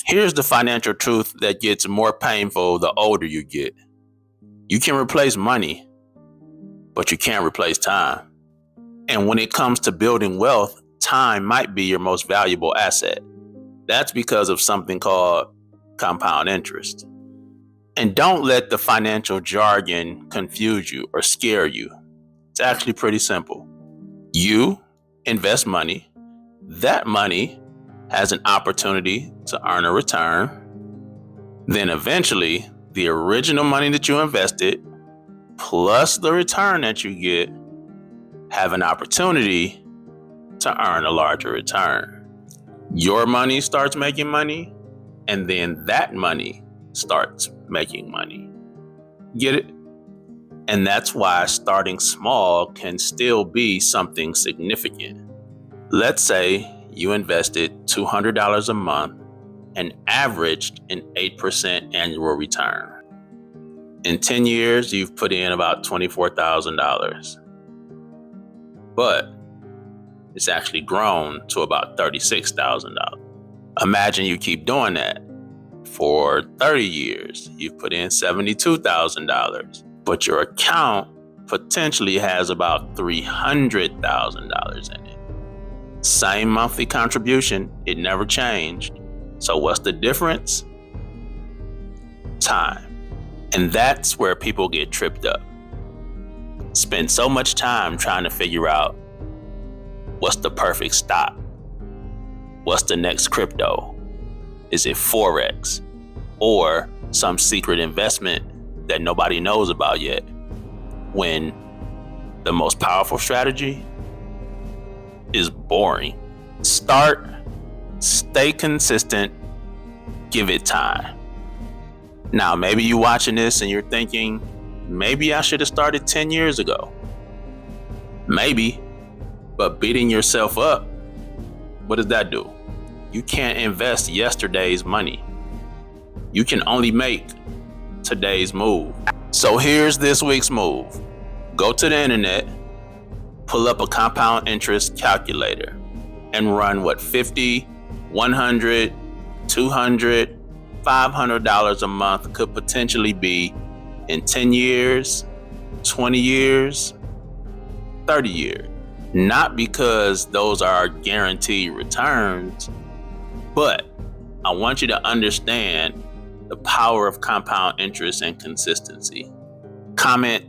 Here's the financial truth that gets more painful the older you get. You can replace money, but you can't replace time. And when it comes to building wealth, time might be your most valuable asset. That's because of something called compound interest. And don't let the financial jargon confuse you or scare you. It's actually pretty simple. You invest money. That money has an opportunity to earn a return. Then eventually, the original money that you invested plus the return that you get have an opportunity to earn a larger return. Your money starts making money, and then that money starts making money. Get it? And that's why starting small can still be something significant. Let's say you invested $200 a month and averaged an 8% annual return. In 10 years, you've put in about $24,000. But it's actually grown to about $36,000. Imagine you keep doing that. For 30 years, you've put in $72,000, but your account potentially has about $300,000 in it. Same monthly contribution, it never changed. So what's the difference? Time. And that's where people get tripped up. Spend so much time trying to figure out what's the perfect stock? What's the next crypto? Is it Forex or some secret investment that nobody knows about yet? When the most powerful strategy is boring. Start, stay consistent, give it time. Now, maybe you're watching this and you're thinking, maybe I should have started 10 years ago. Maybe, but beating yourself up, what does that do? You can't invest yesterday's money. You can only make today's move. So here's this week's move. Go to the internet, pull up a compound interest calculator, and run what $50, $100, $200, $500 a month could potentially be in 10 years, 20 years, 30 years. Not because those are guaranteed returns, but I want you to understand the power of compound interest and consistency. Comment,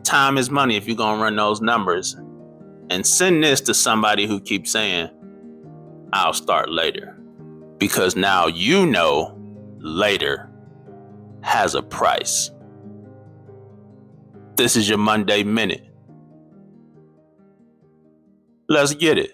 time is money if you're going to run those numbers. And send this to somebody who keeps saying, I'll start later. Because now you know later has a price. This is your Monday Minute. Let's get it.